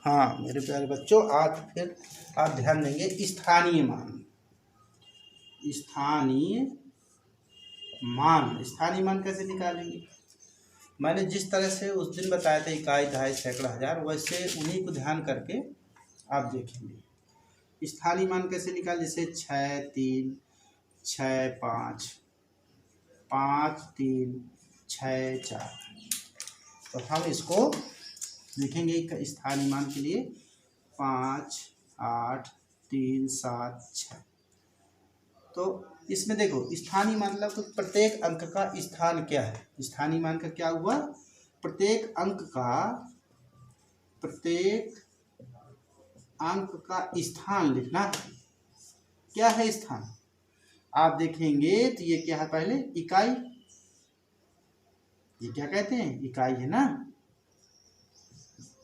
हाँ मेरे प्यारे बच्चों, आज फिर आप ध्यान देंगे स्थानीय मान। स्थानीय मान कैसे निकालेंगे। मैंने जिस तरह से उस दिन बताया था इकाई, दहाई, सैकड़ा, हजार, वैसे उन्हीं को ध्यान करके आप देखेंगे। स्थानीय मान कैसे निकाल, जैसे 6 3 6 5 5 3 6 4। तो हम इसको लिखेंगे स्थानीय मान के लिए 5 8 3 7 6। तो इसमें देखो स्थानीय मतलब तो प्रत्येक अंक का स्थान क्या है। स्थानीय मान का क्या हुआ, प्रत्येक अंक का स्थान लिखना है। क्या है स्थान, आप देखेंगे तो ये क्या है, पहले इकाई, ये क्या कहते हैं, इकाई है ना।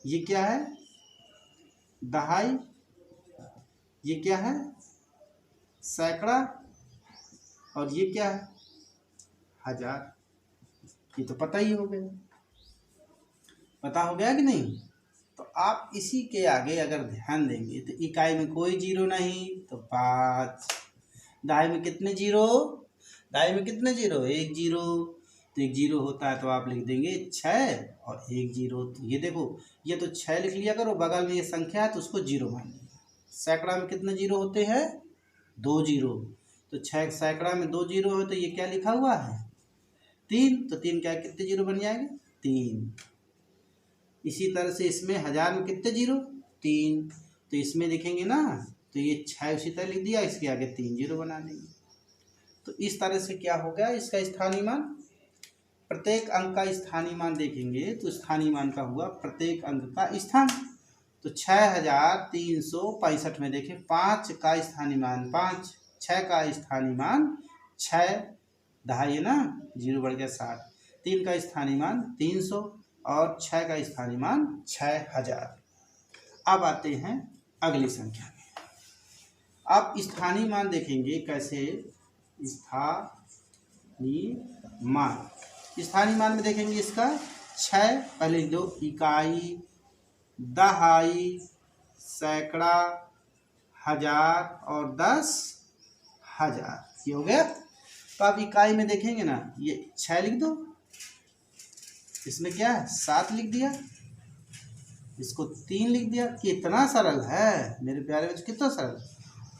ये क्या है, दहाई। ये क्या है, सैकड़ा। और ये क्या है, हजार। ये तो पता ही हो गया, पता हो गया कि नहीं। तो आप इसी के आगे अगर ध्यान देंगे तो इकाई में कोई जीरो नहीं तो 5। दहाई में कितने जीरो, दहाई में कितने जीरो, 1 जीरो। तो 1 जीरो होता है तो आप लिख देंगे 6 और 1 जीरो। तो ये देखो, ये तो 6 लिख लिया करो, बगल में ये संख्या है तो उसको जीरो मान लिया। सैकड़ा में कितने जीरो होते हैं, 2 जीरो। तो 6 सैकड़ा में 2 जीरो है तो ये क्या लिखा हुआ है, 3। तो 3 क्या, कितने जीरो बन जाएंगे, 3। इसी तरह से इसमें हजार में कितने जीरो, 3। तो इसमें देखेंगे ना तो ये 6 उसी तरह लिख दिया, इसके आगे 3 जीरो बना देंगे। तो इस तरह से क्या हो गया इसका स्थानीय मान। प्रत्येक अंक का स्थानीय मान देखेंगे तो स्थानीय मान का हुआ प्रत्येक अंक का स्थान। तो 6365 में देखें 5 का स्थानीय मान 5, 6 का स्थानीय मान 6, दहाई है ना, जीरो बढ़ गया 60। 3 का स्थानीय मान 300 और 6 का स्थानीय मान 6000। अब आते हैं अगली संख्या में। आप स्थानीय मान देखेंगे कैसे, स्थानीय मान। स्थानीय मान में देखेंगे इसका 6 पहले लिख दो, इकाई, दहाई, सैकड़ा, हजार और 10,000। ये हो गया। तो आप इकाई में देखेंगे ना, ये 6 लिख दो, इसमें क्या है 7 लिख दिया, इसको 3 लिख दिया। कितना सरल है मेरे प्यारे बच्चों, कितना सरल।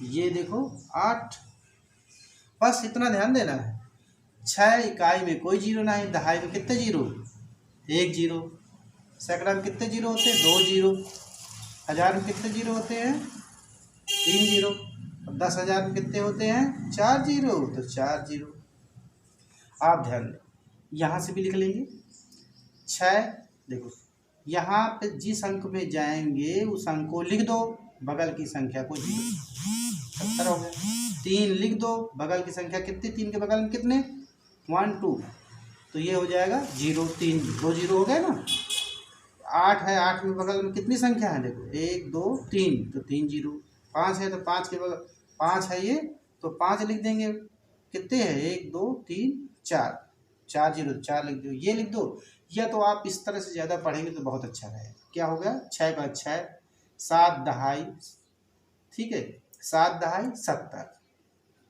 ये देखो 8, बस इतना ध्यान देना है। 6 इकाई में कोई जीरो नहीं, दहाई में कितने जीरो, 1 जीरो। सैकड़ा में कितने जीरो होते हैं, 2 जीरो। हजार में कितने जीरो होते हैं, 3 जीरो। और 10,000 में कितने होते हैं, 4 जीरो। तो 4 जीरो। आप ध्यान दें, यहाँ से भी लिख लेंगे 6। देखो यहाँ पे जिस अंक में जाएंगे उस अंक को लिख दो, बगल की संख्या को जीरो। 70 हो गया। 3 लिख दो, बगल की संख्या कितनी, 3 के बगल में कितने, 1 2। तो ये हो जाएगा 0 3, 2 जीरो हो गया ना। 8 है, 8 में बगल में कितनी संख्या है, देखो 1 2 3, तो 3 जीरो। 5 है तो 5 के बगल 5 है ये, तो 5 लिख देंगे। कितने हैं, 1 2 3 4, 4 जीरो, 4 लिख दो, ये लिख दो। या तो आप इस तरह से ज़्यादा पढ़ेंगे तो बहुत अच्छा रहेगा। क्या हो गया, 6 का 6, 7 दहाई, ठीक है, 7 दहाई 70।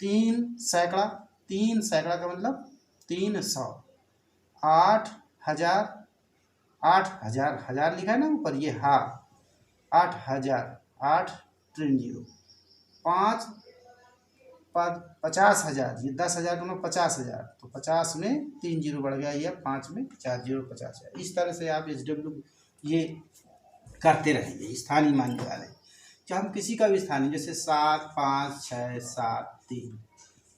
3 सैकड़ा, 3 सैकड़ा का मतलब 300। 8,000, 8,000, हजार लिखा है ना ऊपर, ये हा 8,000, 8 3 जीरो। 5 50,000, ये 10,000 का मतलब 50,000। तो 50 में 3 जीरो बढ़ गया, या 5 में 4 जीरो 50,000। इस तरह से आप SW ये करते रहेंगे स्थानीय मान निकालें। कि हम किसी का भी स्थानीय, जैसे 7 5 6 7 3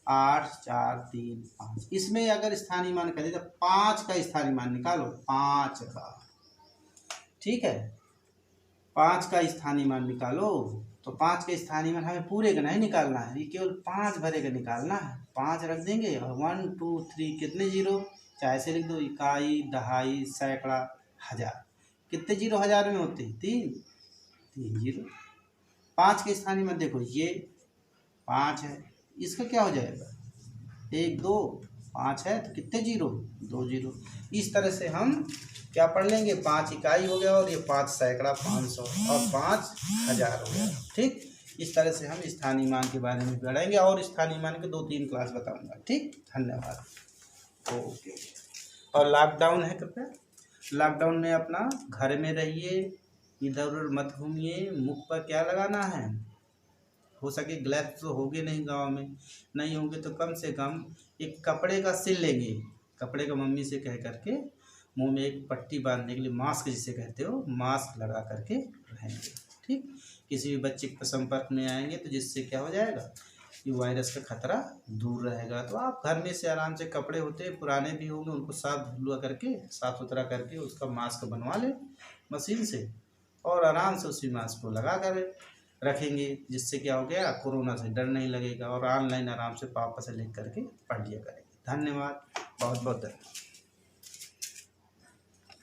8 4 3 5, इसमें अगर स्थानीय मान करें तो 5 का स्थानीय मान निकालो, 5 का, ठीक है, 5 का स्थानीय मान निकालो। तो 5 का स्थानीय मान हमें पूरे का नहीं निकालना है, ये केवल 5 भरे का निकालना है। 5 रख देंगे और 1 2 3 कितने जीरो, चाहे से लिख दो, इकाई, दहाई, सैकड़ा, हजार। कितने जीरो हजार में होते हैं, 3 जीरो। 5 के स्थानीय मान देखो, ये 5 है, इसका क्या हो जाएगा, 1 2 5 है तो कितने जीरो, 2 जीरो। इस तरह से हम क्या पढ़ लेंगे, 5 इकाई हो गया और ये 5 सैकड़ा 500 और 5,000 हो गया। ठीक, इस तरह से हम स्थानीय मान के बारे में पढ़ेंगे और स्थानीय मान के 2-3 क्लास बताऊंगा। ठीक, धन्यवाद। ओके। और लॉकडाउन है कृपया, लॉकडाउन में अपना घर में रहिए, इधर उधर मत घूमिए, मुख पर क्या लगाना है, हो सके ग्लव्स तो होंगे नहीं गांव में, नहीं होंगे तो कम से कम एक कपड़े का सिल लेंगे, कपड़े का मम्मी से कह करके मुंह में एक पट्टी बांधने के लिए, मास्क जिसे कहते हो, मास्क लगा करके रहेंगे। ठीक, किसी भी बच्चे के संपर्क में आएंगे तो जिससे क्या हो जाएगा कि वायरस का खतरा दूर रहेगा। तो आप घर में से आराम से, कपड़े होते हैं पुराने भी होंगे उनको साफ धुलवा करके, साफ सुथरा करके उसका मास्क बनवा ले मशीन से और आराम से उसी मास्क को लगा कर रखेंगे, जिससे क्या हो गया, कोरोना से डर नहीं लगेगा और ऑनलाइन आराम से पापा से लिख करके पढ़ लिया करेंगे। धन्यवाद, बहुत बहुत धन्यवाद।